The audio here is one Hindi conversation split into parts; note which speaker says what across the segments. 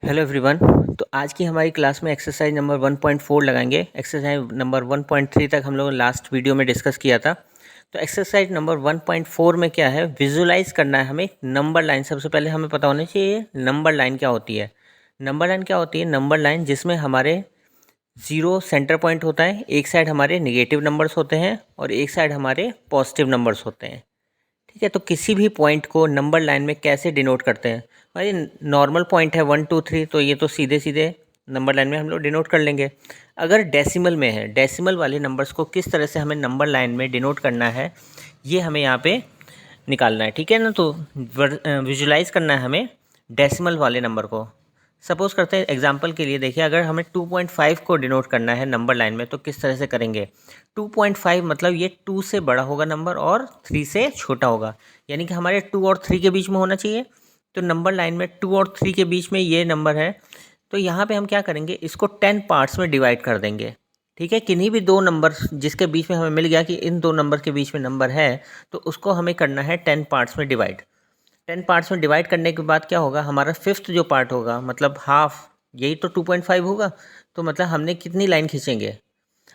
Speaker 1: Hello everyone. तो आज की हमारी क्लास में एक्सरसाइज नंबर 1.4 लगाएंगे। एक्सरसाइज नंबर 1.3 तक हम लोगों ने लास्ट वीडियो में डिस्कस किया था। तो एक्सरसाइज नंबर 1.4 में क्या है, विजुलाइज करना है हमें नंबर लाइन। सबसे पहले हमें पता होना चाहिए नंबर लाइन क्या होती है। नंबर लाइन क्या होती है? नंबर लाइन जिसमें हमारे ज़ीरो सेंटर पॉइंट होता है, एक साइड हमारे निगेटिव नंबर्स होते हैं और एक साइड हमारे पॉजिटिव नंबर्स होते हैं। ठीक है, तो किसी भी पॉइंट को नंबर लाइन में कैसे डिनोट करते हैं? भाई नॉर्मल पॉइंट है 1 2 3, तो ये तो सीधे सीधे नंबर लाइन में हम लोग डिनोट कर लेंगे। अगर डेसिमल में है, डेसिमल वाले नंबर्स को किस तरह से हमें नंबर लाइन में डिनोट करना है, ये हमें यहाँ पे निकालना है। ठीक है ना, तो विजुलाइज करना है हमें डेसिमल वाले नंबर को। सपोज़ करते हैं एग्जांपल के लिए, देखिए अगर हमें 2.5 को डिनोट करना है नंबर लाइन में तो किस तरह से करेंगे। 2.5 मतलब ये 2 से बड़ा होगा नंबर और 3 से छोटा होगा, यानी कि हमारे 2 और 3 के बीच में होना चाहिए। तो नंबर लाइन में 2 और 3 के बीच में ये नंबर है, तो यहाँ पे हम क्या करेंगे, इसको 10 पार्ट्स में डिवाइड कर देंगे। ठीक है, किन्हीं भी दो नंबर जिसके बीच में हमें मिल गया कि इन दो नंबर के बीच में नंबर है, तो उसको हमें करना है 10 पार्ट्स में डिवाइड। 10 पार्ट्स में डिवाइड करने के बाद क्या होगा, हमारा फिफ्थ जो पार्ट होगा मतलब हाफ, यही तो 2.5 होगा। तो मतलब हमने कितनी लाइन खींचेंगे,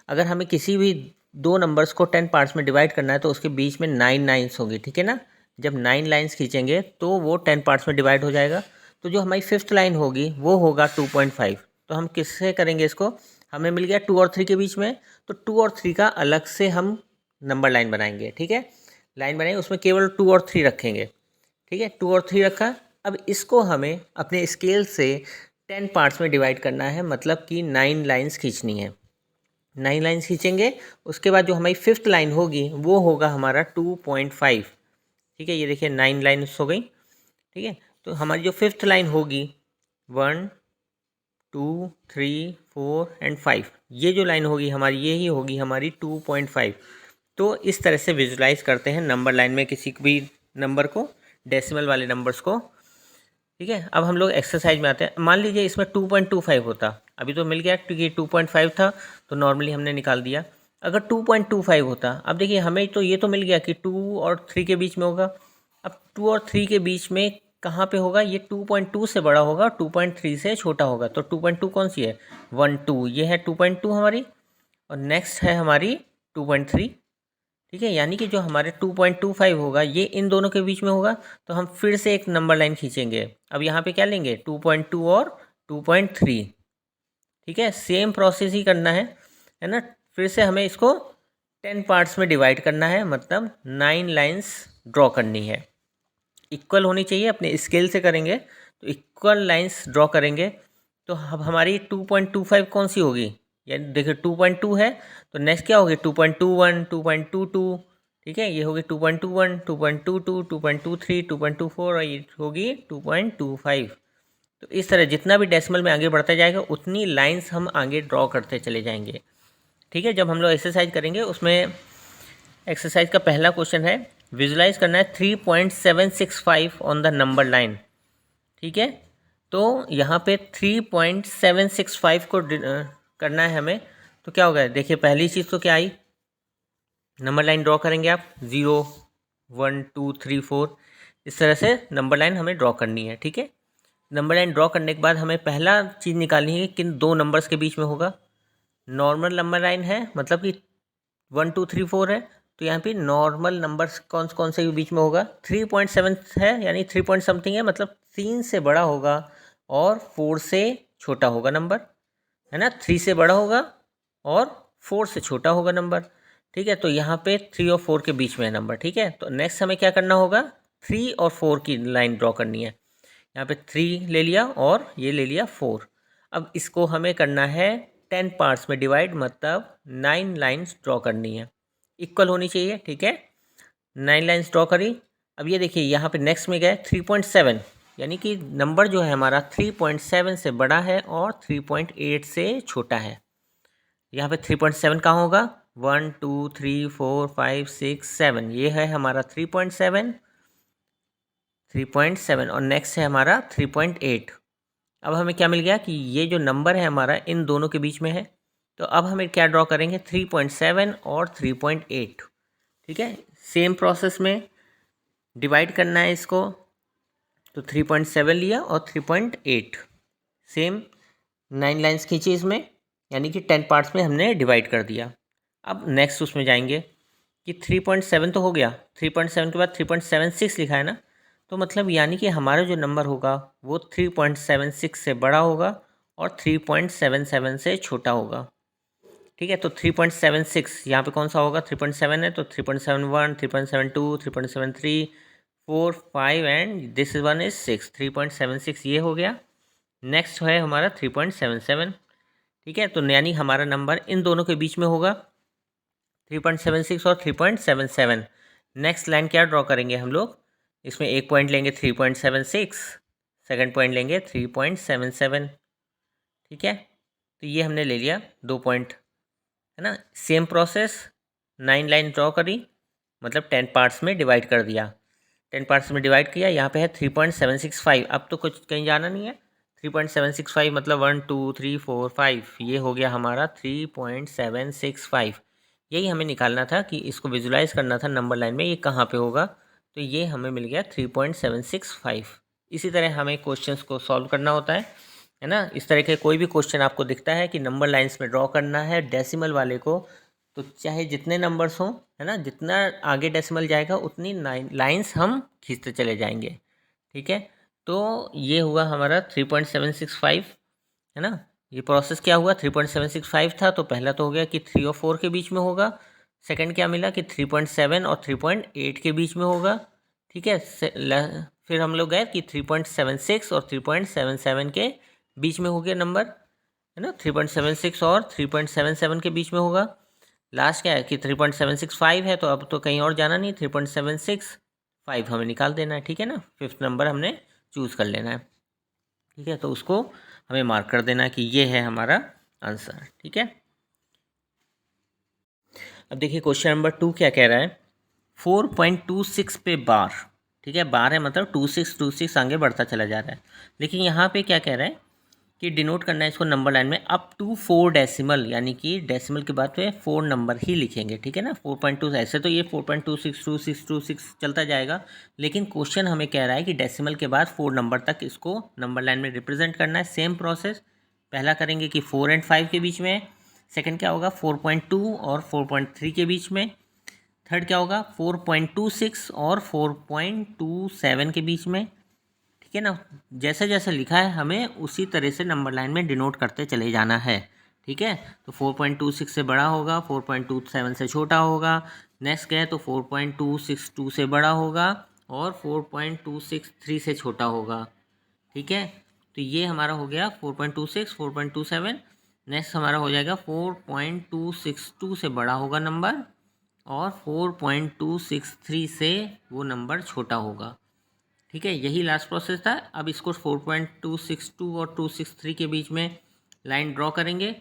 Speaker 1: अगर हमें किसी भी दो नंबर्स को 10 पार्ट्स में डिवाइड करना है तो उसके बीच में 9 लाइन्स होगी। ठीक है ना, जब 9 लाइन्स खींचेंगे तो वो 10 पार्ट्स में डिवाइड हो जाएगा। तो जो हमारी फिफ्थ लाइन होगी वो होगा 2.5। तो हम किससे करेंगे इसको, हमें मिल गया 2 और 3 के बीच में, तो 2 और 3 का अलग से हम नंबर लाइन बनाएंगे। ठीक है, लाइन बनाएंगे, उसमें केवल 2 और 3 रखेंगे। ठीक है, 2 और 3 रखा। अब इसको हमें अपने स्केल से 10 पार्ट्स में डिवाइड करना है, मतलब कि 9 लाइन्स खींचनी है। 9 लाइन्स खींचेंगे, उसके बाद जो हमारी फिफ्थ लाइन होगी वो होगा हमारा 2.5। ठीक है, ये देखिए 9 लाइन्स हो गई। ठीक है, तो हमारी जो फिफ्थ लाइन होगी 1 2 3 4 एंड 5, ये जो लाइन होगी हमारी, ये ही होगी हमारी 2.5। तो इस तरह से विजुलाइज करते हैं नंबर लाइन में किसी भी नंबर को, डेसिमल वाले नंबर्स को। ठीक है, अब हम लोग एक्सरसाइज में आते हैं। मान लीजिए इसमें 2.25 होता, अभी तो मिल गया क्योंकि 2.5 था तो नॉर्मली हमने निकाल दिया। अगर 2.25 होता, अब देखिए हमें तो ये तो मिल गया कि 2 और 3 के बीच में होगा। अब 2 और 3 के बीच में कहाँ पे होगा, ये 2.2 से बड़ा होगा, 2.3 से छोटा होगा। तो 2.2 कौन सी है, 1 2, ये है 2.2 हमारी, और नेक्स्ट है हमारी 2.3। ठीक है, यानी कि जो हमारे 2.25 होगा ये इन दोनों के बीच में होगा। तो हम फिर से एक नंबर लाइन खींचेंगे। अब यहाँ पे क्या लेंगे, 2.2 और 2.3। ठीक है, सेम प्रोसेस ही करना है ना। फिर से हमें इसको 10 पार्ट्स में डिवाइड करना है, मतलब 9 लाइन्स ड्रॉ करनी है। इक्वल होनी चाहिए, अपने स्केल से करेंगे तो इक्वल लाइंस ड्रॉ करेंगे। तो अब हमारी 2.25 कौन सी होगी, यानी देखिए 2.2 है, तो नेक्स्ट क्या होगी 2.21 2.22। ठीक है, ये होगी 2.21 2.22 2.23 2.24 और ये होगी 2.25। तो इस तरह जितना भी डेसिमल में आगे बढ़ता जाएगा उतनी लाइंस हम आगे ड्रॉ करते चले जाएंगे। ठीक है, जब हम लोग एक्सरसाइज करेंगे उसमें एक्सरसाइज का पहला क्वेश्चन है, विजुलाइज करना है 3.765 ऑन द नंबर लाइन। ठीक है, तो यहाँ पे 3.765 को करना है हमें। तो क्या होगा, देखिए पहली चीज़ तो क्या आई, नंबर लाइन ड्रॉ करेंगे आप, 0 1 2 3 4, इस तरह से नंबर लाइन हमें ड्रॉ करनी है। ठीक है, नंबर लाइन ड्रॉ करने के बाद हमें पहला चीज़ निकालनी है किन दो नंबर्स के बीच में होगा। नॉर्मल नंबर लाइन है, मतलब कि 1 2 3 4 है, तो यहाँ पे नॉर्मल नंबर्स कौन कौन से के बीच में होगा, 3.7 है, यानी 3 पॉइंट समथिंग है, मतलब 3 से बड़ा होगा और 4 से छोटा होगा नंबर, है ना। 3 से बड़ा होगा और 4 से छोटा होगा नंबर। ठीक है, तो यहाँ पे 3 और 4 के बीच में है नंबर। ठीक है, तो नेक्स्ट हमें क्या करना होगा, 3 और 4 की लाइन ड्रॉ करनी है। यहाँ पे 3 ले लिया और ये ले लिया 4। अब इसको हमें करना है 10 पार्ट्स में डिवाइड, मतलब 9 लाइन्स ड्रॉ करनी है, इक्वल होनी चाहिए। ठीक है, 9 लाइन्स ड्रॉ करी। अब ये देखिए यहाँ पे नेक्स्ट में गए 3.7, यानी कि नंबर जो है हमारा 3.7 से बड़ा है और 3.8 से छोटा है। यहाँ पे 3.7 कहाँ होगा, 1 2 3 4 5 6 7, ये है हमारा 3.7 3.7, और नेक्स्ट है हमारा 3.8। अब हमें क्या मिल गया कि ये जो नंबर है हमारा इन दोनों के बीच में है। तो अब हमें क्या ड्रॉ करेंगे, 3.7 और 3.8। ठीक है, सेम प्रोसेस में डिवाइड करना है इसको, तो 3.7 लिया और 3.8, सेम 9 लाइन्स खींची इसमें, यानी कि 10 पार्ट्स में हमने डिवाइड कर दिया। अब नेक्स्ट उसमें जाएंगे कि 3.7 तो हो गया, 3.7 के बाद 3.76 लिखा है ना, तो मतलब यानी कि हमारा जो नंबर होगा वो 3.76 से बड़ा होगा और 3.77 से छोटा होगा। ठीक है, तो 3.76 यहाँ पे कौन सा होगा, 3.7 है तो 3.71, 3.72, 3.73, 4, 5 एंड दिस वन इज 6, 3.76 ये हो गया। नेक्स्ट है हमारा 3.77। ठीक है, तो यानी हमारा नंबर इन दोनों के बीच में होगा, 3.76 और 3.77। नेक्स्ट लाइन क्या ड्रॉ करेंगे हम लोग, इसमें एक पॉइंट लेंगे 3.76, सेकंड पॉइंट लेंगे 3.77। ठीक है, तो ये हमने ले लिया 2 पॉइंट, है ना। सेम प्रोसेस, 9 लाइन ड्रॉ करी, मतलब 10 पार्ट्स में डिवाइड कर दिया, 10 पार्ट्स में डिवाइड किया। यहाँ पे है 3.765, अब तो कुछ कहीं जाना नहीं है, 3.765 मतलब 1 2 3 4 5, ये हो गया हमारा 3.765। यही हमें निकालना था कि इसको विजुलाइज करना था नंबर लाइन में ये कहाँ पे होगा, तो ये हमें मिल गया 3.765। इसी तरह हमें क्वेश्चंस को सॉल्व करना होता है ना। इस तरह के कोई भी क्वेश्चन आपको दिखता है कि नंबर लाइन्स में ड्रॉ करना है डेसिमल वाले को, तो चाहे जितने नंबर्स हों, है ना, जितना आगे डेसिमल जाएगा उतनी लाइन्स हम खींचते चले जाएंगे। ठीक है, तो ये हुआ हमारा 3.765, है ना। ये प्रोसेस क्या हुआ, 3.765 था तो पहला तो हो गया कि 3 और 4 के बीच में होगा। सेकंड क्या मिला कि 3.7 और 3.8 के बीच में होगा। ठीक है, फिर हम लोग गए कि 3.76 और 3.77 के बीच में हो गया नंबर, है ना। 3.76 और 3.77 के बीच में होगा। लास्ट क्या है कि 3.765 है, तो अब तो कहीं और जाना नहीं, 3.765 हमें निकाल देना है। ठीक है ना, फिफ्थ नंबर हमने चूज़ कर लेना है। ठीक है, तो उसको हमें मार्क कर देना है कि ये है हमारा आंसर। ठीक है, अब देखिए क्वेश्चन नंबर 2 क्या कह रहा है, 4.26 पे बार। ठीक है, बार है मतलब 2626 आगे बढ़ता चला जा रहा है, लेकिन यहाँ पे क्या कह रहा है कि डिनोट करना है इसको नंबर लाइन में अप टू 4 डेसिमल, यानी कि डेसिमल के बाद पे 4 नंबर ही लिखेंगे। ठीक है ना, 4.2 ऐसे तो ये 4.26226 चलता जाएगा, लेकिन क्वेश्चन हमें कह रहा है कि डेसिमल के बाद 4 नंबर तक इसको नंबर लाइन में रिप्रेजेंट करना है। सेम प्रोसेस, पहला करेंगे कि 4 एंड 5 के बीच में, सेकंड क्या होगा 4.2 और 4.3 के बीच में, थर्ड क्या होगा 4.26 और 4.27 के बीच में। ठीक है ना, जैसे जैसे लिखा है हमें उसी तरह से नंबर लाइन में डिनोट करते चले जाना है। ठीक है, तो 4.26 से बड़ा होगा, 4.27 से छोटा होगा, नेक्स्ट क्या है तो 4.262 से बड़ा होगा और 4.263 से छोटा होगा। ठीक है, तो ये हमारा हो गया 4.26, 4.27। नेक्स्ट हमारा हो जाएगा 4.262 से बड़ा होगा नंबर और 4.263 से वो नंबर छोटा होगा। ठीक है, यही लास्ट प्रोसेस था। अब इसको 4.262 और 263 के बीच में लाइन ड्रॉ करेंगे,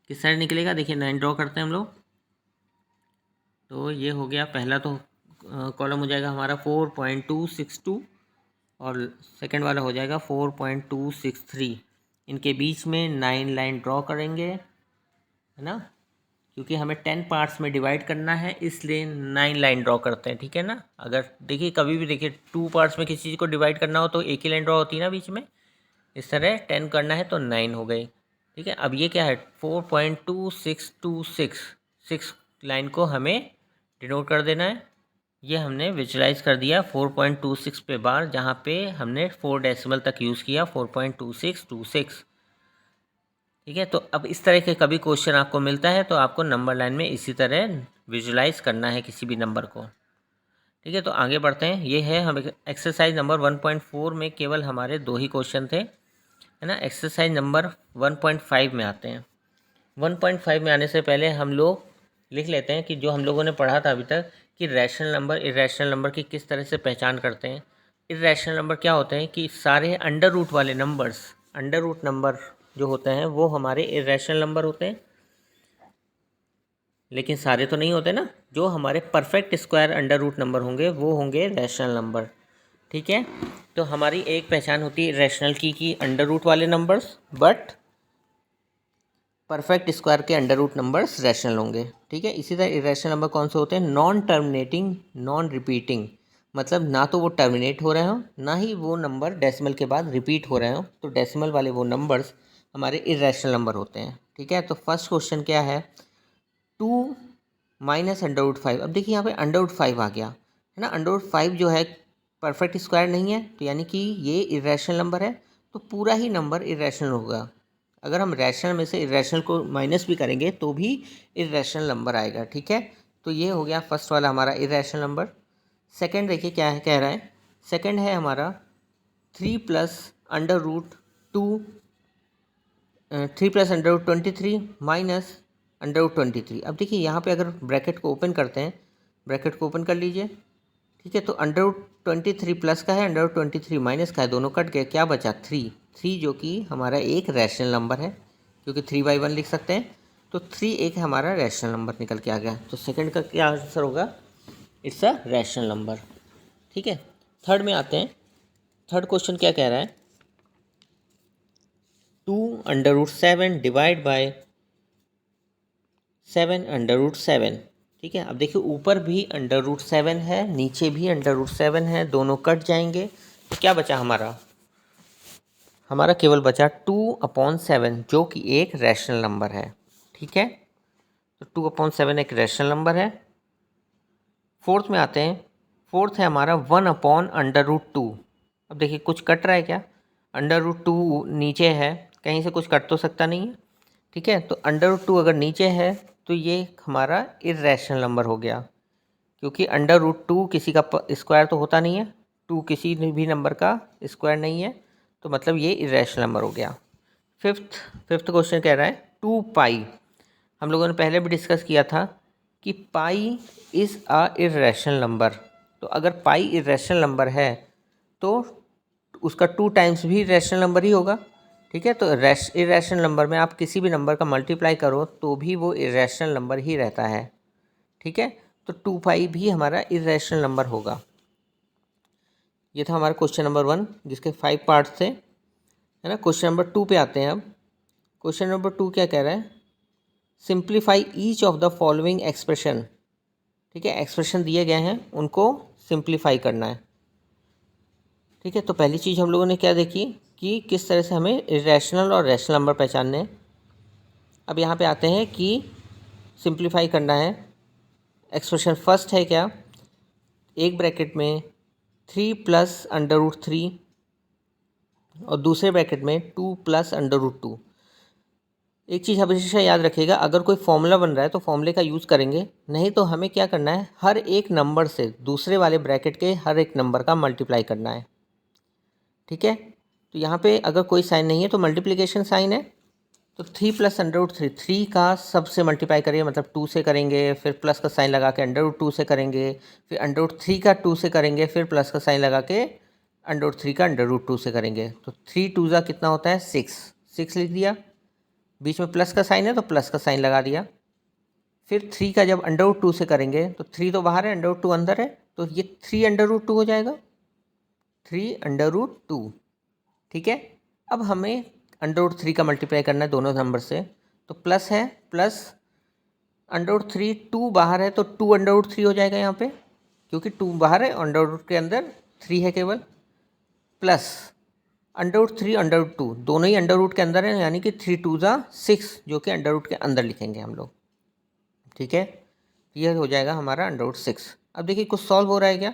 Speaker 1: किस साइड निकलेगा, देखिए लाइन ड्रॉ करते हैं हम लोग। तो ये हो गया पहला तो कॉलम हो जाएगा हमारा 4.262 और सेकंड वाला हो जाएगा 4.263। इनके बीच में 9 लाइन ड्रॉ करेंगे, है ना, क्योंकि हमें 10 पार्ट्स में डिवाइड करना है इसलिए 9 लाइन ड्रॉ करते हैं। ठीक है ना, अगर देखिए कभी भी देखिए 2 पार्ट्स में किसी चीज़ को डिवाइड करना हो तो एक ही लाइन ड्रॉ होती है ना बीच में, इस तरह 10 करना है तो 9 हो गई। ठीक है, अब ये क्या है 4.2626, 6 लाइन को हमें डिनोट कर देना है। ये हमने विजुलाइज कर दिया 4.26 पे बार, जहाँ पे हमने 4 डेसिमल तक यूज़ किया 4.2626। ठीक है, तो अब इस तरह के कभी क्वेश्चन आपको मिलता है तो आपको नंबर लाइन में इसी तरह विजुलाइज करना है किसी भी नंबर को। ठीक है, तो आगे बढ़ते हैं। ये है हम एक्सरसाइज नंबर 1.4 में केवल हमारे 2 ही क्वेश्चन थे, है ना। एक्सरसाइज नंबर 1.5 में आते हैं। 1.5 में आने से पहले हम लोग लिख लेते हैं कि जो हम लोगों ने पढ़ा था अभी तक कि रैशनल नंबर इरेशनल नंबर की किस तरह से पहचान करते हैं। इरेशनल नंबर क्या होते हैं कि सारे अंडर रूट वाले नंबर्स, अंडर रूट नंबर जो होते हैं वो हमारे इरेशनल नंबर होते हैं, लेकिन सारे तो नहीं होते ना। जो हमारे perfect square under root number होंगे वो होंगे रैशनल नंबर। ठीक है, तो हमारी एक पहचान होती है रैशनल की अंडर रूट वाले नंबर्स, बट परफेक्ट स्क्वायर के अंडर रूट नंबर्स रैशनल होंगे। ठीक है, इसी तरह इरेशनल नंबर कौन से होते हैं, नॉन टर्मिनेटिंग, नॉन रिपीटिंग, मतलब ना तो वो टर्मिनेट हो रहे हो, ना ही वो नंबर डेसिमल के बाद रिपीट हो रहे हो। तो डेसिमल वाले वो नंबर्स हमारे इरेशनल नंबर होते हैं। ठीक है, तो फर्स्ट क्वेश्चन क्या है, 2 माइनस अंडर रूट 5। अब देखिए यहाँ पे अंडर रूट 5 आ गया है ना। अंडर रूट 5 जो है परफेक्ट स्क्वायर नहीं है, तो यानी कि ये इरेशनल नंबर है, तो पूरा ही नंबर इरेशनल होगा। अगर हम रैशनल में से इरेशनल को माइनस भी करेंगे तो भी इरेशनल नंबर आएगा। ठीक है, तो ये हो गया फर्स्ट वाला हमारा इरेशनल नंबर। सेकंड देखिए क्या है, कह रहा है सेकंड है हमारा 3 + under root 2 3 + under root 23 minus under root 23। अब देखिए यहाँ पे अगर ब्रैकेट को ओपन करते हैं, ब्रैकेट को ओपन कर लीजिए। ठीक है, तो अंडर रूट 23 प्लस का है, अंडर रूट 23 माइनस का है, दोनों कट गए, क्या बचा 3 जो कि हमारा एक रैशनल नंबर है, क्योंकि 3/1 लिख सकते हैं। तो 3 एक हमारा रैशनल नंबर निकल के आ गया। तो सेकंड का क्या आंसर होगा, इट्स अ रैशनल नंबर। ठीक है, थर्ड में आते हैं। थर्ड क्वेश्चन क्या कह रहा है, 2 √7 डिवाइड बाय 7 √7। ठीक है, अब देखिए ऊपर भी अंडर रूट 7 है, नीचे भी अंडर रूट 7 है, दोनों कट जाएंगे, तो क्या बचा हमारा, हमारा केवल बचा 2/7 जो कि एक रैशनल नंबर है। ठीक है, तो 2/7 एक रैशनल नंबर है। फोर्थ में आते हैं। फोर्थ है हमारा 1/√2। अब देखिए कुछ कट रहा है क्या, अंडर रूट 2 नीचे है, कहीं से कुछ कट तो सकता नहीं है। ठीक है, तो अंडर रूट 2 अगर नीचे है तो ये हमारा इर्रेशनल नंबर हो गया, क्योंकि अंडर रूट 2 किसी का स्क्वायर तो होता नहीं है, 2 किसी भी नंबर का स्क्वायर नहीं है, तो मतलब ये इर्रेशनल नंबर हो गया। फिफ्थ क्वेश्चन कह रहा है 2 पाई। हम लोगों ने पहले भी डिस्कस किया था कि पाई इज़ अ इर्रेशनल नंबर। तो अगर पाई इर्रेशनल नंबर है तो उसका 2 टाइम्स भी इर्रेशनल नंबर ही होगा। ठीक है, तो इर्रेशनल नंबर में आप किसी भी नंबर का मल्टीप्लाई करो तो भी वो इर्रेशनल नंबर ही रहता है। ठीक है, तो 2 पाई भी हमारा इर्रेशनल नंबर होगा। ये था हमारा क्वेश्चन नंबर 1, जिसके 5 पार्ट्स थे, है ना। क्वेश्चन नंबर 2 पे आते हैं अब। क्वेश्चन नंबर 2 क्या कह रहा है, simplify each of the following expression. ठीक है, एक्सप्रेशन दिए गए हैं, उनको सिंप्लीफाई करना है। ठीक है, तो पहली चीज़ हम लोगों ने क्या देखी कि किस तरह से हमें इरेशनल और रैशनल नंबर पहचानने हैं। अब यहाँ पे आते हैं कि सिंप्लीफाई करना है। एक्सप्रेशन फर्स्ट है क्या, एक ब्रैकेट में 3 + अंडर रूट 3 और दूसरे ब्रैकेट में 2 + अंडर रूट 2। एक चीज़ हमेशा याद रखिएगा, अगर कोई फॉर्मूला बन रहा है तो फॉर्मूले का यूज़ करेंगे, नहीं तो हमें क्या करना है, हर एक नंबर से दूसरे वाले ब्रैकेट के हर एक नंबर का मल्टीप्लाई करना है। ठीक है, तो यहाँ पे अगर कोई साइन नहीं है तो मल्टीप्लिकेशन साइन है, तो 3 + अंडर रूट 3, 3 का सबसे मल्टीप्लाई करिए, मतलब 2 से करेंगे, फिर प्लस का साइन लगा के अंडर रूट 2 से करेंगे, फिर अंडर रूट 3 का 2 से करेंगे, फिर प्लस का साइन लगा के अंडर रूट 3 का अंडर रूट 2 से करेंगे। तो 3 × 2 कितना होता है, 6 लिख दिया, बीच में प्लस का साइन है तो प्लस का साइन लगा दिया। फिर 3 का जब अंडर रूट 2 से करेंगे तो 3 तो बाहर है, अंडर रूट 2 अंदर है, तो ये 3 √2 हो जाएगा, 3 √2। ठीक है, अब हमें अंडर रूट 3 का मल्टीप्लाई करना है दोनों नंबर से, तो प्लस है, प्लस अंडर रूट 3, 2 बाहर है तो 2 √3 हो जाएगा यहाँ पे, क्योंकि 2 बाहर है, अंडर रूट के अंदर 3 है केवल, plus under root 3 under root 2 दोनों ही अंडर रूट के अंदर है, यानी कि 3 × 2 = 6, जो कि अंडर रूट के अंदर लिखेंगे हम लोग। ठीक है, यह हो जाएगा हमारा अंडर रूट 6। अब देखिए कुछ सॉल्व हो रहा है क्या,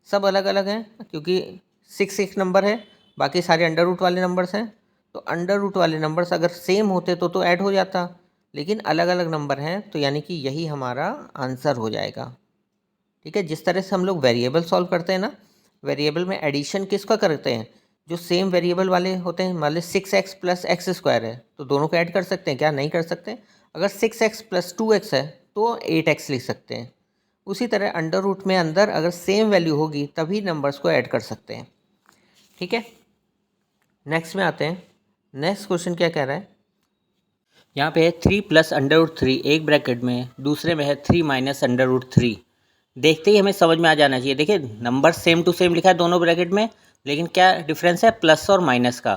Speaker 1: सब अलग अलग हैं, क्योंकि 6 एक नंबर है, बाकी सारे अंडर रूट वाले नंबर्स हैं। तो अंडर रूट वाले नंबर्स अगर सेम होते तो ऐड हो जाता, लेकिन अलग अलग नंबर हैं, तो यानी कि यही हमारा आंसर हो जाएगा। ठीक है, जिस तरह से हम लोग वेरिएबल सॉल्व करते हैं ना, वेरिएबल में एडिशन किसका करते हैं, जो सेम वेरिएबल वाले होते हैं। मान लीजिए 6x + x² है, तो दोनों को ऐड कर सकते हैं क्या, नहीं कर सकते। अगर 6x + 2x है तो 8x लिख सकते हैं। उसी तरह अंडर रूट में अंदर अगर सेम वैल्यू होगी तभी नंबर्स को ऐड कर सकते हैं। ठीक है, नेक्स्ट में आते हैं। नेक्स्ट क्वेश्चन क्या कह रहा है, यहाँ पे है 3 + अंडर रूट 3 एक ब्रैकेट में, दूसरे में है 3 - अंडर रूट 3। देखते ही हमें समझ में आ जाना चाहिए। देखिए नंबर सेम टू सेम लिखा है दोनों ब्रैकेट में, लेकिन क्या डिफरेंस है, प्लस और माइनस का।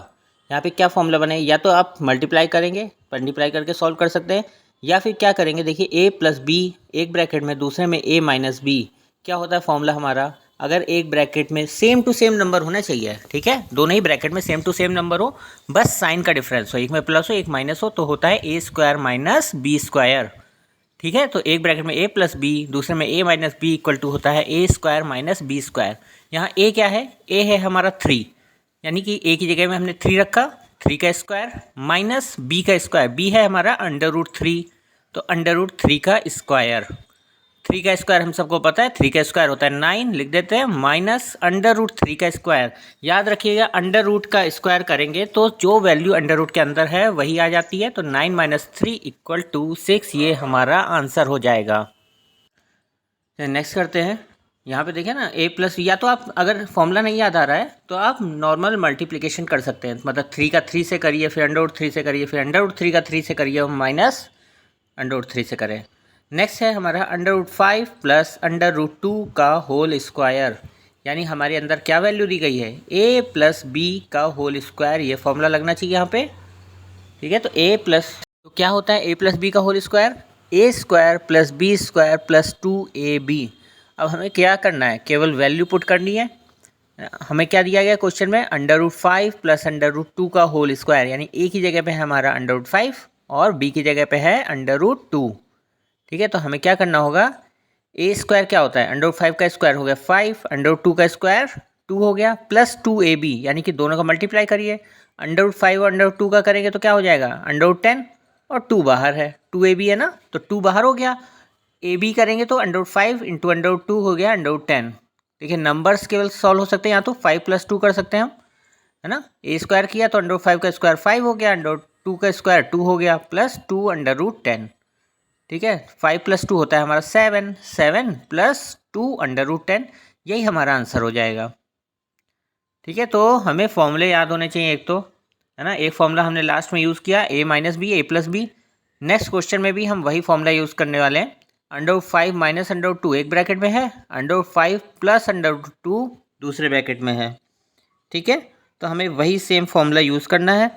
Speaker 1: यहाँ पे क्या फॉर्मूला बने, या तो आप मल्टीप्लाई करेंगे, मल्टीप्लाई करके सॉल्व कर सकते हैं, या फिर क्या करेंगे, देखिए a + b एक ब्रैकेट में, दूसरे में a - b, क्या होता है फॉर्मूला हमारा, अगर एक ब्रैकेट में सेम टू सेम नंबर होना चाहिए, ठीक है, दोनों ही ब्रैकेट में सेम टू सेम नंबर हो, बस साइन का डिफरेंस हो, एक में प्लस हो एक माइनस हो, तो होता है ए स्क्वायर माइनस बी स्क्वायर। ठीक है, तो एक ब्रैकेट में ए प्लस बी, दूसरे में ए माइनस बी इक्वल टू होता है ए स्क्वायर माइनस बी स्क्वायर। यहाँ ए क्या है, ए है हमारा 3, यानी कि ए की जगह में हमने 3 रखा, 3 का स्क्वायर माइनस बी का स्क्वायर, बी है हमारा √3, तो √3 का स्क्वायर, 3 का स्क्वायर हम सबको पता है, 3 का स्क्वायर होता है 9, लिख देते हैं, माइनस √3 का स्क्वायर। याद रखिएगा अंडर रूट का स्क्वायर करेंगे तो जो वैल्यू अंडर रूट के अंदर है वही आ जाती है, तो 9 माइनस 3 इक्वल टू 6, ये हमारा आंसर हो जाएगा। नेक्स्ट करते हैं, यहाँ पे देखिए ना a प्लस, या तो आप अगर फॉर्मूला नहीं याद आ रहा है तो आप नॉर्मल मल्टीप्लिकेशन कर सकते हैं, मतलब 3 का 3 से करिए, फिर √3 से करिए, फिर √3 का 3 से करिए, माइनस √3 से करें। नेक्स्ट है हमारा √5 प्लस √2 का होल स्क्वायर, यानी हमारे अंदर क्या वैल्यू दी गई है, a प्लस बी का होल स्क्वायर, ये फॉर्मूला लगना चाहिए यहाँ पे। ठीक है, तो a प्लस, तो क्या होता है a प्लस बी का whole square, a square plus B square plus 2ab। अब हमें क्या करना है, केवल वैल्यू पुट करनी है। हमें क्या दिया गया क्वेश्चन में, √5 प्लस √2 का होल स्क्वायर, यानी a की जगह पे है हमारा √5 और b की जगह पे है √2। ठीक है, तो हमें क्या करना होगा, a स्क्वायर क्या होता है, √5 का स्क्वायर हो गया 5, √2 का स्क्वायर 2 हो गया, प्लस 2ab, यानी कि दोनों का मल्टीप्लाई करिए, √5 और √2 का करेंगे तो क्या हो जाएगा, √10 और 2 बाहर है, 2ab है ना, तो 2 बाहर हो गया, ab करेंगे तो √5 इंटू √2 हो गया √10। देखिए नंबर्स केवल सॉल्व हो सकते हैं, या तो 5 + 2 कर सकते हैं हम, है ना, a स्क्वायर किया तो √5 का स्क्वायर 5 हो गया, √2 का स्क्वायर 2 हो गया, प्लस 2 √10। ठीक है, 5 + 2 होता है हमारा 7, 7 + 2 √10, यही हमारा आंसर हो जाएगा। ठीक है, तो हमें फॉर्मूले याद होने चाहिए एक तो, है ना, एक फॉर्मूला हमने लास्ट में यूज़ किया a minus B, a plus B. Next question में भी हम वही फॉर्मूला यूज़ करने वाले हैं, √5 माइनस √2 एक ब्रैकेट में है, √5 प्लस √2 दूसरे ब्रैकेट में है। ठीक है, तो हमें वही सेम फॉर्मूला यूज़ करना है।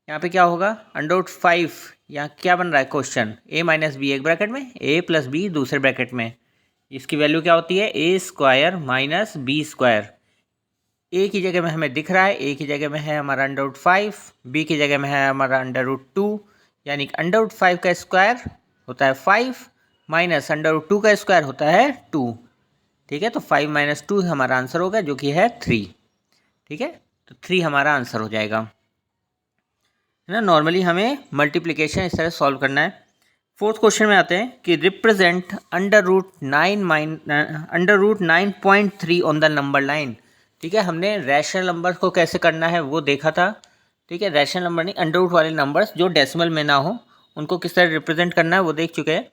Speaker 1: यहाँ पे क्या होगा, √5, यहाँ क्या बन रहा है क्वेश्चन, a माइनस बी एक ब्रैकेट में, a प्लस बी दूसरे ब्रैकेट में, इसकी वैल्यू क्या होती है, a square minus B square. a की जगह में हमें दिख रहा है, a की जगह में है हमारा √5, b की जगह में है हमारा √2, यानी कि √5 का स्क्वायर होता है 5 माइनस √2 का स्क्वायर होता है 2। ठीक है, तो 5 माइनस 2 हमारा आंसर होगा, जो कि है 3। ठीक है, तो 3 हमारा आंसर हो जाएगा, है ना। नॉर्मली हमें मल्टीप्लिकेशन इस तरह सॉल्व करना है। फोर्थ क्वेश्चन में आते हैं कि represent √9.3 on the number line. ठीक है, हमने रैशनल नंबर को कैसे करना है वो देखा था। ठीक है, रैशनल नंबर नहीं, अंडर रूट वाले नंबर्स जो डेसिमल में ना हो उनको किस तरह रिप्रेजेंट करना है वो देख चुके हैं।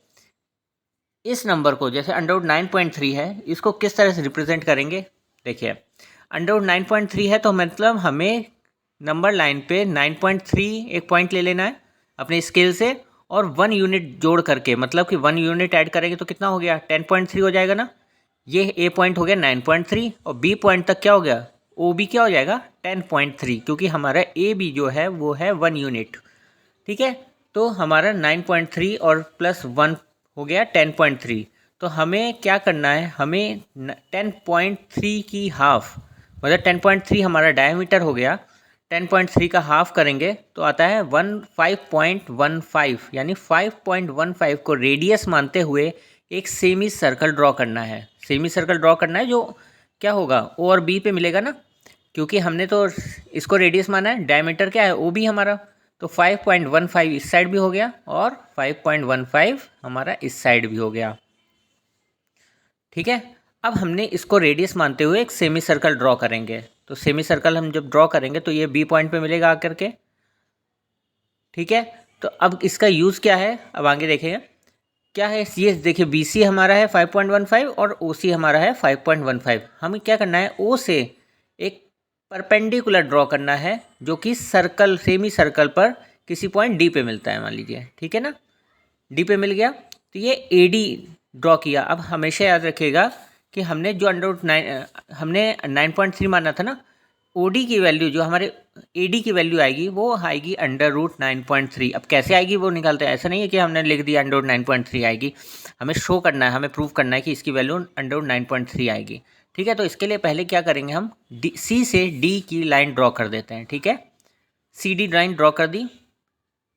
Speaker 1: इस नंबर को जैसे √9.3 है, इसको किस तरह से रिप्रेजेंट करेंगे, देखिए √9.3 है तो मतलब हमें नंबर लाइन पे 9.3 एक पॉइंट ले लेना है अपने स्केल से, और 1 यूनिट जोड़ करके, मतलब कि 1 यूनिट ऐड करेंगे तो कितना हो गया, 10.3 हो जाएगा ना। ये ए पॉइंट हो गया 9.3 और बी पॉइंट तक क्या हो गया, ओ बी क्या हो जाएगा 10.3, क्योंकि हमारा ए बी जो है वो है 1 यूनिट। ठीक है, तो हमारा 9.3 और प्लस 1 हो गया 10.3। तो हमें क्या करना है, हमें 10.3 की हाफ, मतलब 10.3 हमारा डायमीटर हो गया, 10.3 का हाफ करेंगे तो आता है 5.15, यानी 5.15 को रेडियस मानते हुए एक सेमी सर्कल ड्रॉ करना है। सेमी सर्कल ड्रॉ करना है जो क्या होगा, ओ और बी पे मिलेगा ना, क्योंकि हमने तो इसको रेडियस माना है, डायमीटर क्या है ओ बी हमारा, तो 5.15 इस साइड भी हो गया और 5.15 हमारा इस साइड भी हो गया। ठीक है, अब हमने इसको रेडियस मानते हुए एक सेमी सर्कल ड्रॉ करेंगे, तो सेमी सर्कल हम जब ड्रॉ करेंगे तो ये बी पॉइंट पे मिलेगा आकर के। ठीक है, तो अब इसका यूज़ क्या है, अब आगे देखेंगे क्या है। ये देखिए बी सी हमारा है 5.15 और ओ सी हमारा है 5.15। हमें क्या करना है, ओ से एक परपेंडिकुलर ड्रॉ करना है जो कि सर्कल, सेमी सर्कल पर किसी पॉइंट डी पे मिलता है, मान लीजिए। ठीक है ना, डी पे मिल गया तो ये ए डी ड्रॉ किया। अब हमेशा याद रखिएगा कि हमने जो हमने 9.3 माना था ना, ओ डी की वैल्यू जो हमारे ए डी की वैल्यू आएगी वो आएगी √9.3। अब कैसे आएगी वो निकालते हैं, ऐसा नहीं है कि हमने लिख दिया √9.3 आएगी, हमें शो करना है, हमें प्रूव करना है कि इसकी वैल्यू √9.3 आएगी। ठीक है, तो इसके लिए पहले क्या करेंगे हम सी से डी की लाइन ड्रॉ कर देते हैं। ठीक है, सी डी लाइन ड्रॉ कर दी।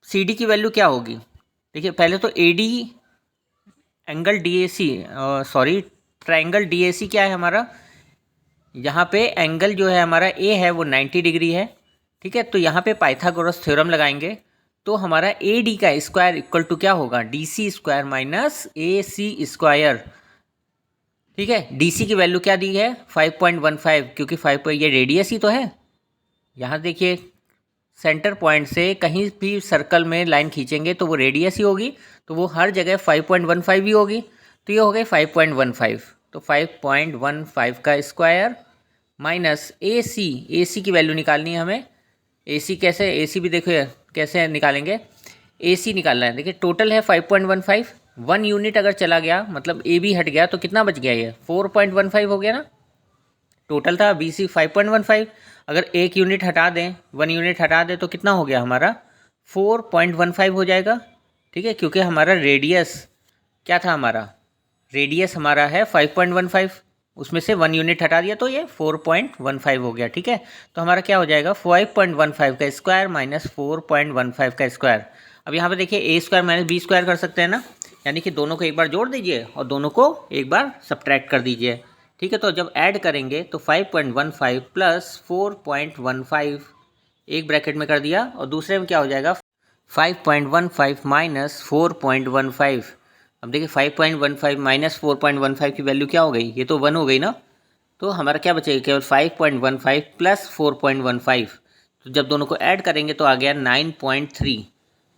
Speaker 1: सी डी की वैल्यू क्या होगी, देखिए पहले तो A D angle D A C, sorry triangle D A C क्या है हमारा, यहाँ पे एंगल जो है हमारा ए है वो 90 डिग्री है। ठीक है, तो यहाँ पे पाइथागोरस थ्योरम लगाएंगे तो हमारा ए डी का स्क्वायर इक्वल टू क्या होगा, डी सी स्क्वायर माइनस ए सी स्क्वायर। ठीक है, डी सी की वैल्यू क्या दी है 5.15, क्योंकि 5 ये रेडियस ही तो है। यहाँ देखिए सेंटर पॉइंट से कहीं भी सर्कल में लाइन खींचेंगे तो वो रेडियस ही होगी, तो वो हर जगह 5.15 ही होगी। तो ये हो गई 5.15, तो 5.15 का स्क्वायर माइनस ए सी की वैल्यू निकालनी है हमें। ए सी कैसे, ए सी भी देखो कैसे निकालेंगे, ए सी निकालना है। देखिए टोटल है 5.15, 1 यूनिट अगर चला गया मतलब ए बी हट गया तो कितना बच गया, ये 4.15 हो गया ना। टोटल था बी सी 5.15, अगर 1 यूनिट हटा दें, 1 यूनिट हटा दें तो कितना हो गया हमारा 4.15 हो जाएगा। ठीक है, क्योंकि हमारा रेडियस क्या था, हमारा रेडियस हमारा है 5.15, उसमें से 1 यूनिट हटा दिया तो ये 4.15 हो गया। ठीक है, तो हमारा क्या हो जाएगा 5.15 का स्क्वायर माइनस 4.15 का स्क्वायर। अब यहाँ पे देखिए ए स्क्वायर माइनस बी स्क्वायर कर सकते हैं ना, यानी कि दोनों को एक बार जोड़ दीजिए और दोनों को एक बार सब्ट्रैक्ट कर दीजिए। ठीक है, तो जब ऐड करेंगे तो 5.15 प्लस 4.15 एक ब्रैकेट में कर दिया और दूसरे में क्या हो जाएगा 5.15 माइनस 4.15। अब देखिए 5.15 माइनस 4.15 की वैल्यू क्या हो गई, ये तो 1 हो गई ना, तो हमारा क्या बचेगा केवल 5.15 प्लस 4.15। तो जब दोनों को ऐड करेंगे तो आ गया 9.3।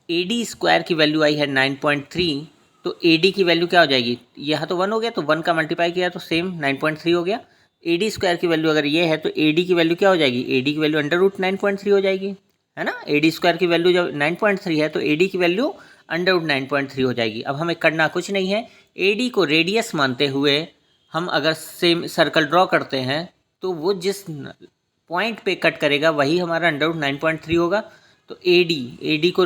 Speaker 1: ए डी स्क्वायर की वैल्यू आई है 9.3, तो ए डी की वैल्यू क्या हो जाएगी, यहाँ तो 1 हो गया तो 1 का मल्टीप्लाई किया तो सेम 9.3 हो गया। ए डी स्क्वायर की वैल्यू अगर ये है तो ए डी की वैल्यू क्या हो जाएगी, ए डी की वैल्यू अंडर रूट 9.3 हो जाएगी, है ना। ए डी स्क्वायर की वैल्यू जब 9.3 है तो ए डी की वैल्यू अंडर रूट 9.3 हो जाएगी। अब हमें करना कुछ नहीं है, ए डी को रेडियस मानते हुए हम अगर सेम सर्कल ड्रॉ करते हैं तो वो जिस पॉइंट पे कट करेगा वही हमारा अंडर रूट 9.3 होगा। तो ए डी को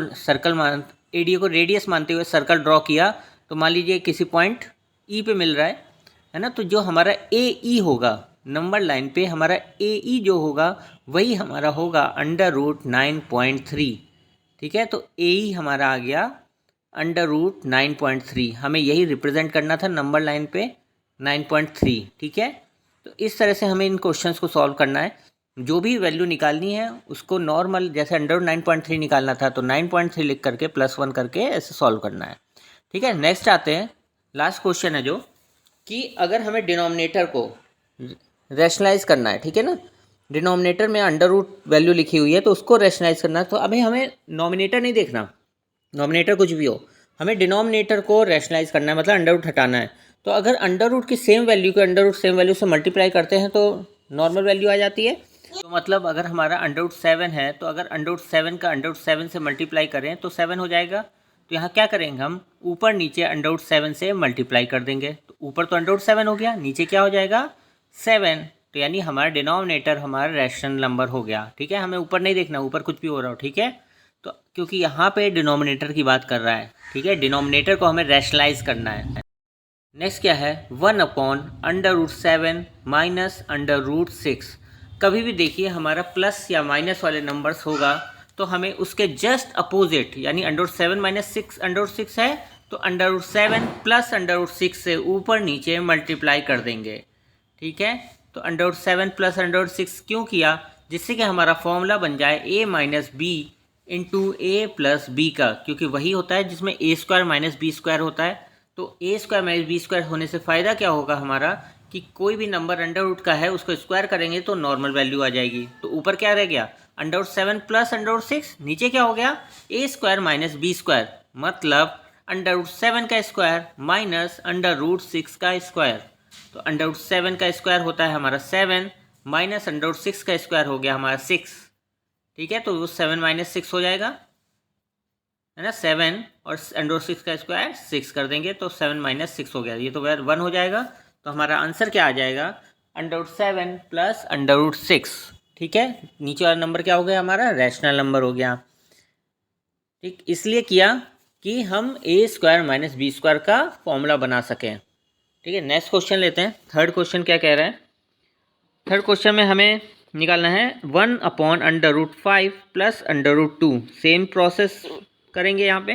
Speaker 1: ए डी को रेडियस मानते हुए सर्कल ड्रॉ किया तो मान लीजिए किसी पॉइंट ई पे मिल रहा है ना, तो जो हमारा ए ई होगा नंबर लाइन पे, हमारा ए ई जो होगा वही हमारा होगा अंडर रूट 9.3। ठीक है, तो ए ई हमारा आ गया अंडर रूट 9.3, हमें यही रिप्रेजेंट करना था नंबर लाइन पे 9.3। ठीक है, तो इस तरह से हमें इन क्वेश्चंस को सॉल्व करना है। जो भी वैल्यू निकालनी है उसको नॉर्मल जैसे अंडर रूट 9.3 निकालना था तो 9.3 लिख करके +1 करके ऐसे सॉल्व करना है। ठीक है, नेक्स्ट आते हैं, लास्ट क्वेश्चन है जो कि अगर हमें डिनोमिनेटर को रैशनलाइज करना है, ठीक है ना, डिनोमिनेटर में अंडर रूट वैल्यू लिखी हुई है तो उसको रैशनलाइज करना है, तो अभी हमें नॉमिनेटर नहीं देखना, नॉमिनेटर कुछ भी हो, हमें डिनोमिनेटर को रैशनलाइज करना है, मतलब अंडर रूट हटाना है। तो अगर अंडर रूट की सेम वैल्यू को अंडर रूट सेम वैल्यू से मल्टीप्लाई करते हैं तो नॉर्मल वैल्यू आ जाती है। तो मतलब अगर हमारा अंडर रूट 7 है तो अगर अंडर रूट 7 का अंडर रूट 7 से मल्टीप्लाई करें तो 7 हो जाएगा। तो यहाँ क्या करेंगे हम ऊपर नीचे अंडर रूट 7 से मल्टीप्लाई कर देंगे, तो ऊपर तो अंडर रूट 7 हो गया, नीचे क्या हो जाएगा 7, तो यानी हमारा डिनोमिनेटर हमारा रैशनल नंबर हो गया। ठीक है, हमें ऊपर नहीं देखना, ऊपर कुछ भी हो रहा हो। ठीक है, तो क्योंकि यहाँ पे डिनोमिनेटर की बात कर रहा है, ठीक है, डिनोमिनेटर को हमें रैशनलाइज करना है। नेक्स्ट क्या है 1/√7 माइनस √6। कभी भी देखिए हमारा प्लस या माइनस वाले नंबर्स होगा तो हमें उसके जस्ट अपोजिट, यानी √7 माइनस 6 √6 है तो √7 प्लस √6 से ऊपर नीचे मल्टीप्लाई कर देंगे। ठीक है, तो √7 प्लस √6 क्यों किया, जिससे कि हमारा फॉर्मूला बन जाए a minus B into A plus B का, क्योंकि वही होता है जिसमें a square minus B square होता है। तो a square minus B square होने से फ़ायदा क्या होगा हमारा कि कोई भी नंबर अंडर रूट का है उसको स्क्वायर करेंगे तो नॉर्मल वैल्यू आ जाएगी। तो ऊपर क्या रह गया √7 प्लस √6, नीचे क्या हो गया a square minus B square, मतलब √7 का स्क्वायर माइनस √6 का स्क्वायर। तो √7 का स्क्वायर होता है हमारा 7 माइनस √6 का स्क्वायर हो गया हमारा 6। ठीक है, तो वो 7 माइनस 6 हो जाएगा, है ना, 7 और √6 का स्क्वायर 6 कर देंगे तो 7 माइनस 6 हो गया, ये तो 1 हो जाएगा। तो हमारा आंसर क्या आ जाएगा √7 प्लस √6। ठीक है, नीचे वाला नंबर क्या हो गया हमारा रैशनल नंबर हो गया। ठीक, इसलिए किया कि हम a square minus B square का फॉर्मूला बना सकें। ठीक है, नेक्स्ट क्वेश्चन लेते हैं। थर्ड क्वेश्चन क्या कह रहा है थर्ड क्वेश्चन में हमें निकालना है 1/√5 प्लस √2। सेम प्रोसेस करेंगे यहाँ पे,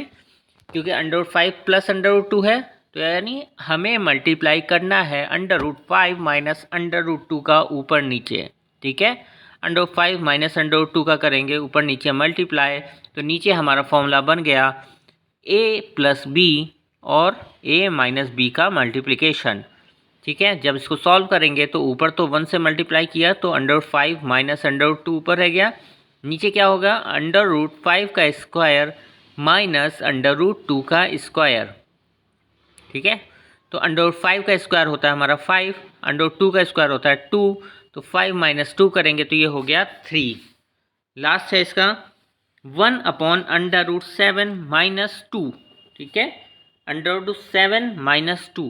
Speaker 1: क्योंकि √5 प्लस √2 है, तो यानी हमें मल्टीप्लाई करना है √5 माइनस √2 का ऊपर नीचे। ठीक है, √5 माइनस √2 का करेंगे ऊपर नीचे मल्टीप्लाई, तो नीचे हमारा फॉर्मूला बन गया a प्लस बी और a माइनस बी का मल्टीप्लिकेशन। ठीक है, जब इसको सॉल्व करेंगे तो ऊपर तो 1 से मल्टीप्लाई किया तो √5 माइनस √2 ऊपर रह गया, नीचे क्या होगा √5 का स्क्वायर माइनस √2 का स्क्वायर। ठीक है, तो √5 का स्क्वायर होता है हमारा 5, √2 का स्क्वायर होता है 2, तो 5 माइनस 2 करेंगे तो ये हो गया 3। लास्ट है इसका 1/√7 माइनस 2। ठीक है, √7 माइनस 2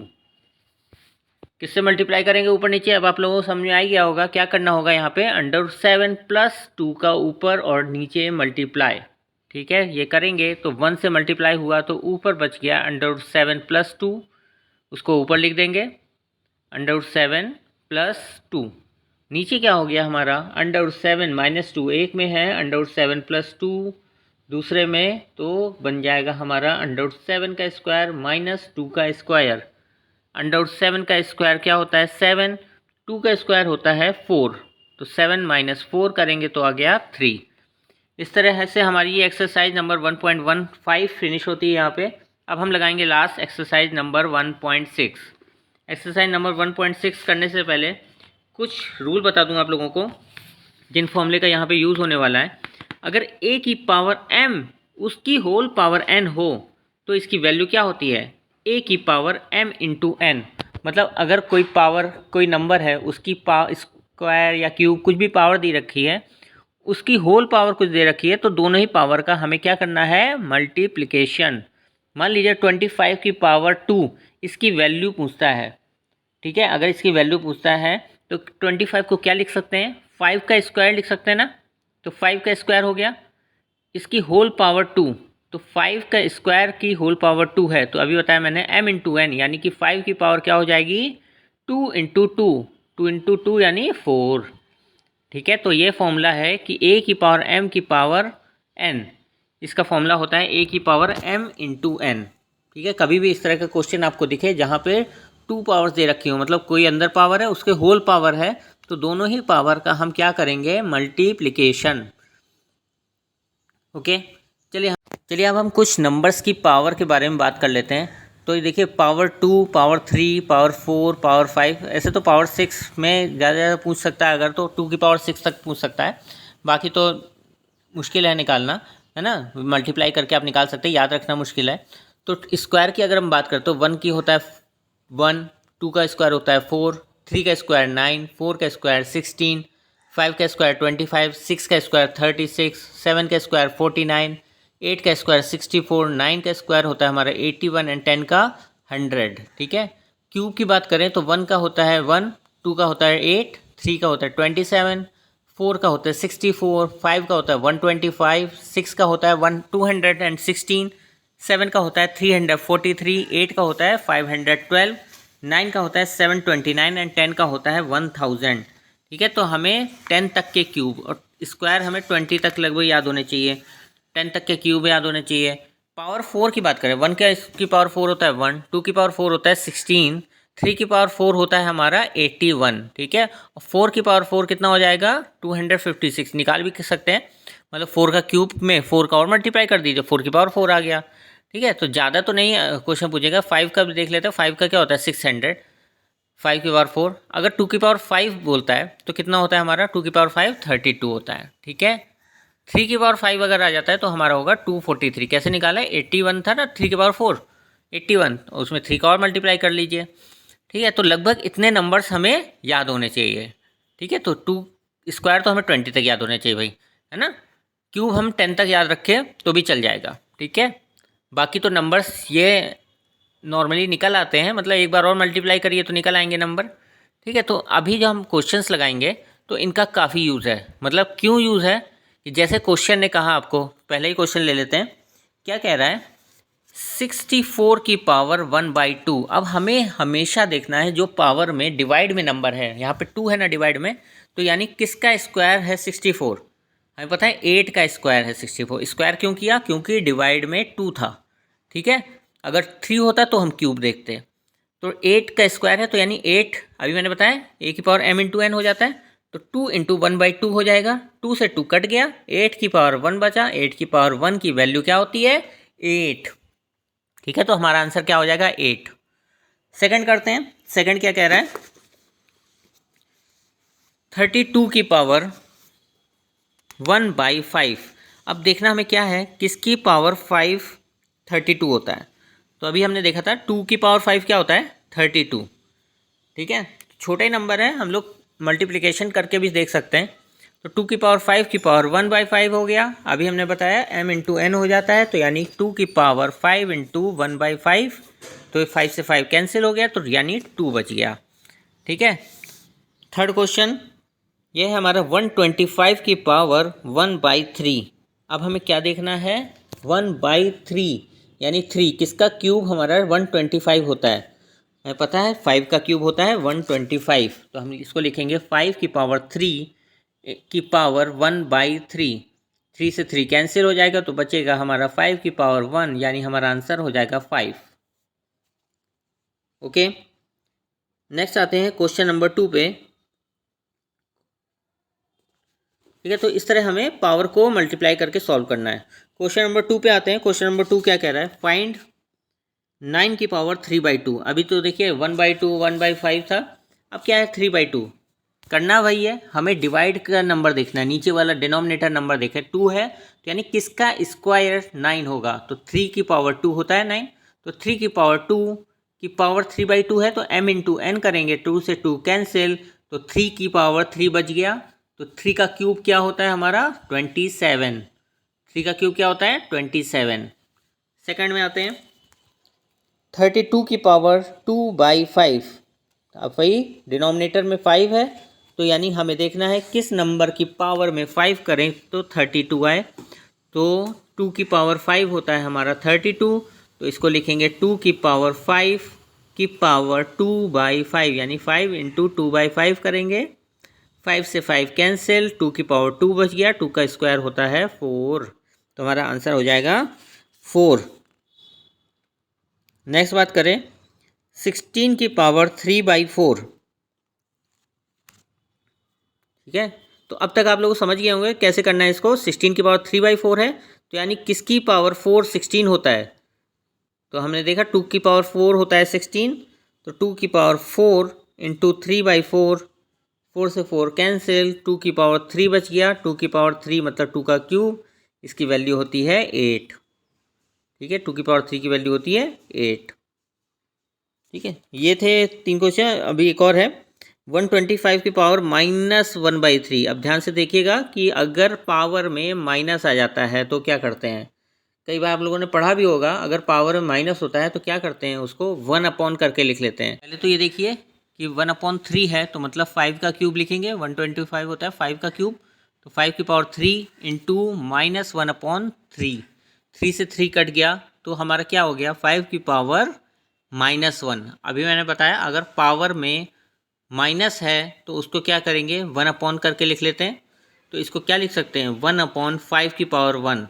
Speaker 1: किससे मल्टीप्लाई करेंगे ऊपर नीचे। अब आप लोगों को समझ में आ गया होगा क्या करना होगा यहाँ पे, √7 प्लस 2 का ऊपर और नीचे मल्टीप्लाई। ठीक है, ये करेंगे तो 1 से मल्टीप्लाई हुआ तो ऊपर बच गया √7 प्लस 2, उसको ऊपर लिख देंगे √7 प्लस 2। नीचे क्या हो गया हमारा √7 माइनस 2, एक में है √7 प्लस 2, दूसरे में तो बन जाएगा हमारा √7 का स्क्वायर माइनस 2 का स्क्वायर। √7 का स्क्वायर क्या होता है 7, 2 का स्क्वायर होता है 4, तो 7 माइनस 4 करेंगे तो आ गया 3। इस तरह से हमारी ये एक्सरसाइज नंबर 1.15 फिनिश होती है यहाँ पे। अब हम लगाएंगे last exercise number 1.6। Exercise number 1.6 करने से पहले कुछ रूल बता दूंगा आप लोगों को, जिन फॉर्मूले का यहाँ पे यूज़ होने वाला है। अगर a की पावर m उसकी होल पावर n हो तो इसकी वैल्यू क्या होती है a की पावर m इंटू n। मतलब अगर कोई पावर कोई नंबर है उसकी स्क्वायर या क्यूब कुछ भी पावर दी रखी है, उसकी होल पावर कुछ दे रखी है, तो दोनों ही पावर का हमें क्या करना है मल्टीप्लिकेशन। मान लीजिए 25 की पावर 2 इसकी वैल्यू पूछता है। ठीक है, अगर इसकी वैल्यू पूछता है तो 25 को क्या लिख सकते हैं 5 का स्क्वायर लिख सकते हैं ना, तो 5 का स्क्वायर हो गया, इसकी होल पावर 2, तो 5 का स्क्वायर की होल पावर 2 है, तो अभी बताया मैंने m इंटू एन, यानी कि 5 की पावर क्या हो जाएगी 2 इंटू 2, 2 इंटू 2 यानी 4। ठीक है, तो ये फॉर्मूला है कि a की पावर m की पावर n, इसका फॉर्मूला होता है a की पावर m इंटू n। ठीक है, कभी भी इस तरह का क्वेश्चन आपको दिखे जहाँ पे 2 पावर्स दे रखी हो, मतलब कोई अंदर पावर है उसके होल पावर है, तो दोनों ही पावर का हम क्या करेंगे मल्टीप्लिकेशन। ओके, चलिए अब हम कुछ नंबर्स की पावर के बारे में बात कर लेते हैं। तो ये देखिए पावर 2, पावर 3, पावर 4, पावर 5, ऐसे तो पावर 6 में ज़्यादा पूछ सकता है, अगर तो 2 की पावर 6 तक पूछ सकता है, बाकी तो मुश्किल है निकालना, है ना। मल्टीप्लाई करके आप निकाल सकते हैं, याद रखना मुश्किल है। तो स्क्वायर की अगर हम बात करें तो 1 की होता है 1, 2 का स्क्वायर होता है 4, 3 का स्क्वायर 9, 4 का स्क्वायर 16, 5 का स्क्वायर 25, 6 का स्क्वायर 36, 7 का स्क्वायर 49, 8 का स्क्वायर 64, 9 का स्क्वायर होता है हमारा 81 एंड 10 का 100। ठीक है, क्यूब की बात करें तो 1 का होता है 1, 2 का होता है 8, 3 का होता है 27, 4 का होता है 64, 5 का होता है 125, 6 का होता है 216, 7 का होता है 343, 8 का होता है 512, 9 का होता है 729 एंड 10 का होता है 1000। ठीक है, तो हमें 10 तक के क्यूब और स्क्वायर हमें 20 तक लगभग याद होने चाहिए, 10 तक के क्यूब याद होने चाहिए। पावर 4 की बात करें, 1 की पावर 4 होता है 1, 2 की पावर 4 होता है 16, 3 की पावर 4 होता है हमारा 81। ठीक है, और 4 की पावर 4 कितना हो जाएगा 256, निकाल भी सकते हैं, मतलब 4 का क्यूब में 4 का और मल्टीप्लाई कर दीजिए, 4 की पावर 4 आ गया। ठीक है, तो ज़्यादा तो नहीं क्वेश्चन पूछेगा। 5 का भी देख लेते हैं, 5 का क्या होता है 600, 5 की पावर 4। अगर 2 की पावर 5 बोलता है तो कितना होता है हमारा 2 की पावर 5 32 होता है। ठीक है, 3 की पावर 5 अगर आ जाता है तो हमारा होगा 243। कैसे निकाला है 81 था ना, 3 की पावर 4 81, उसमें 3 का और मल्टीप्लाई कर लीजिए। ठीक है, तो लगभग इतने नंबर्स हमें याद होने चाहिए। ठीक है, तो 2 स्क्वायर तो हमें 20 तक याद होने चाहिए भाई, है ना। क्यूब हम 10 तक याद रखें तो भी चल जाएगा। ठीक है, बाकी तो नंबर्स ये नॉर्मली निकल आते हैं, मतलब एक बार और मल्टीप्लाई करिए तो निकल आएंगे नंबर। ठीक है, तो अभी जो हम क्वेश्चंस लगाएंगे तो इनका काफ़ी यूज़ है। मतलब क्यों यूज़ है कि जैसे क्वेश्चन ने कहा, आपको पहले ही क्वेश्चन ले लेते हैं, क्या कह रहा है 64 की पावर 1/2। अब हमें हमेशा देखना है जो पावर में डिवाइड में नंबर है, यहाँ पे 2 है ना डिवाइड में, तो यानी किसका स्क्वायर है 64? हमें पता है 8 का स्क्वायर है 64। स्क्वायर क्यों किया? क्योंकि डिवाइड में 2 था, ठीक है। अगर 3 होता तो हम क्यूब देखते। तो 8 का स्क्वायर है तो यानी 8, अभी मैंने बताया ए की पावर m इंटू एन हो जाता है, तो 2 इंटू 1/2 हो जाएगा। 2 से 2 कट गया, 8 की पावर 1 बचा। 8 की पावर 1 की वैल्यू क्या होती है? 8, ठीक है। तो हमारा आंसर क्या हो जाएगा? 8। सेकंड करते हैं। सेकंड क्या कह रहा है? 32 की पावर 1/5। अब देखना हमें क्या है, किसकी पावर 5 32 होता है। तो अभी हमने देखा था 2 की पावर 5 क्या होता है? 32, ठीक है। छोटे नंबर है, हम लोग मल्टीप्लिकेशन करके भी देख सकते हैं। तो 2 की पावर 5 की पावर 1/5 हो गया। अभी हमने बताया m इंटू एन हो जाता है, तो यानी 2 की पावर 5 इंटू 1/5, तो 5 से 5 कैंसिल हो गया, तो यानी 2 बच गया, ठीक है। थर्ड क्वेश्चन ये है हमारा 125 की पावर 1/3। अब हमें क्या देखना है? 1/3 यानी 3 किसका क्यूब हमारा 125 होता है? हमें पता है 5 का क्यूब होता है 125, तो हम इसको लिखेंगे 5 की पावर 3 की पावर 1/3। 3 से 3 कैंसिल हो जाएगा, तो बचेगा हमारा 5 की पावर 1, यानी हमारा आंसर हो जाएगा 5। ओके, नेक्स्ट आते हैं क्वेश्चन नंबर 2 पे, ठीक है। तो इस तरह हमें पावर को मल्टीप्लाई करके सॉल्व करना है। क्वेश्चन नंबर 2 पे आते हैं। क्वेश्चन नंबर 2 क्या कह रहा है? फाइंड 9 की पावर 3/2। अभी तो देखिए 1/2 1/5 था, अब क्या है 3/2। करना वही है, हमें डिवाइड का नंबर देखना है, नीचे वाला डिनोमिनेटर नंबर देखे 2 है, तो यानी किसका स्क्वायर 9 होगा? तो 3 की पावर 2 होता है 9, तो 3 की पावर 2 की पावर 3/2 है, तो m इंटू एन करेंगे, 2 से 2 कैंसिल, तो 3 की पावर 3 बच गया। तो 3 का क्यूब क्या होता है हमारा? 27। 3 का क्यूब क्या होता है? 27। सेकंड में आते हैं 32 की पावर 2/5। अब वही डिनोमिनेटर में 5 है, तो यानी हमें देखना है किस नंबर की पावर में 5 करें तो 32 आए। तो 2 की पावर 5 होता है हमारा 32, तो इसको लिखेंगे 2 की पावर 5 की पावर 2/5, यानी 5 इंटू 2/5 करेंगे, 5 से 5 कैंसिल, 2 की पावर 2 बच गया, 2 का स्क्वायर होता है 4, तो हमारा आंसर हो जाएगा 4। नेक्स्ट बात करें 16 की पावर 3/4, ठीक है। तो अब तक आप लोग समझ गए होंगे कैसे करना है इसको। 16 की पावर 3/4 है, तो यानी किसकी पावर 4 16 होता है? तो हमने देखा 2 की पावर 4 होता है 16, तो 2 की पावर 4 इंटू 3/4, 4 से 4 कैंसिल, 2 की पावर 3 बच गया, 2 की पावर 3 मतलब 2 का क्यूब, इसकी वैल्यू होती है 8, ठीक है। 2 की पावर 3 की वैल्यू होती है 8, ठीक है। ये थे 3 क्वेश्चन। अभी एक और है 125 की पावर -1/3। अब ध्यान से देखिएगा कि अगर पावर में माइनस आ जाता है तो क्या करते हैं। कई बार आप लोगों ने पढ़ा भी होगा, अगर पावर में माइनस होता है तो क्या करते हैं, उसको 1 करके लिख लेते हैं। पहले तो ये देखिए कि 1/3 है, तो मतलब 5 का क्यूब लिखेंगे। 125 होता है 5 का क्यूब, तो 5 की पावर 3 इंटू -1/3। 3 से 3 कट गया, तो हमारा क्या हो गया? 5 की पावर -1। अभी मैंने बताया अगर पावर में माइनस है तो उसको क्या करेंगे? 1 करके लिख लेते हैं। तो इसको क्या लिख सकते हैं? 1/5 की पावर 1,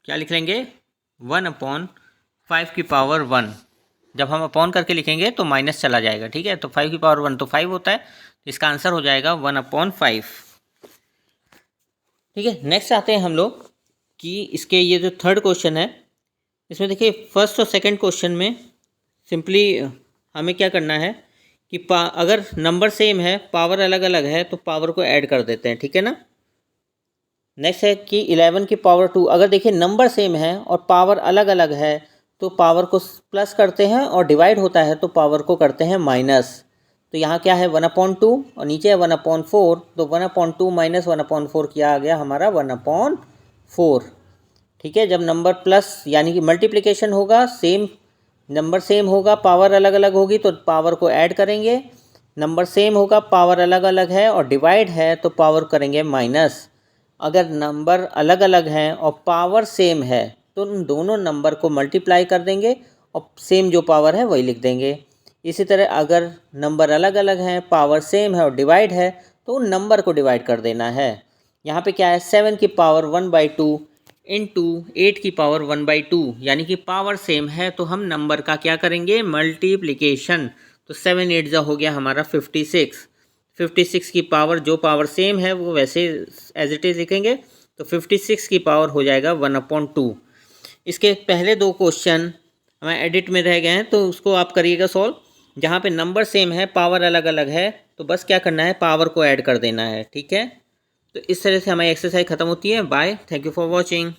Speaker 1: क्या लिख लेंगे? 1/5 की पावर 1। जब हम अपॉन करके लिखेंगे तो माइनस चला जाएगा, ठीक है। तो 5 की पावर 1 तो 5 होता है, तो इसका आंसर हो जाएगा 1/5, ठीक है। नेक्स्ट आते हैं हम लोग कि इसके ये जो थर्ड क्वेश्चन है, इसमें देखिए फर्स्ट और सेकंड क्वेश्चन में सिंपली हमें क्या करना है कि अगर नंबर सेम है, पावर अलग अलग है, तो पावर को ऐड कर देते हैं, ठीक है ना। नेक्स्ट है कि 11 की पावर 2। अगर देखिए नंबर सेम है और पावर अलग अलग है, तो पावर को प्लस करते हैं, और डिवाइड होता है तो पावर को करते हैं माइनस। तो यहाँ क्या है 1/2 और नीचे है 1/4, तो 1/2 माइनस 1/4 क्या आ गया हमारा? 1/4, ठीक है। जब नंबर प्लस यानी कि मल्टीप्लिकेशन होगा, सेम नंबर सेम होगा, पावर अलग अलग होगी, तो पावर को ऐड करेंगे। नंबर सेम होगा, पावर अलग अलग है और डिवाइड है, तो पावर करेंगे माइनस। अगर नंबर अलग अलग हैं और पावर सेम है, तो उन दोनों नंबर को मल्टीप्लाई कर देंगे और सेम जो पावर है वही लिख देंगे। इसी तरह अगर नंबर अलग अलग हैं, पावर सेम है और डिवाइड है, तो उन नंबर को डिवाइड कर देना है। यहाँ पे क्या है, 7 की पावर 1/2 इंटू 8 की पावर 1/2, यानी कि पावर सेम है तो हम नंबर का क्या करेंगे, मल्टीप्लिकेशन। तो 7 8 जा हो गया हमारा 56। 56 की पावर, जो पावर सेम है वो वैसे एज इट इज़ लिखेंगे, तो 56 की पावर हो जाएगा 1/2। इसके पहले दो क्वेश्चन हमें एडिट में रह गए हैं, तो उसको आप करिएगा सॉल्व। जहाँ पे नंबर सेम है, पावर अलग अलग है, तो बस क्या करना है, पावर को ऐड कर देना है। ठीक है, तो इस तरह से हमारी एक्सरसाइज ख़त्म होती है। Bye, thank you for watching.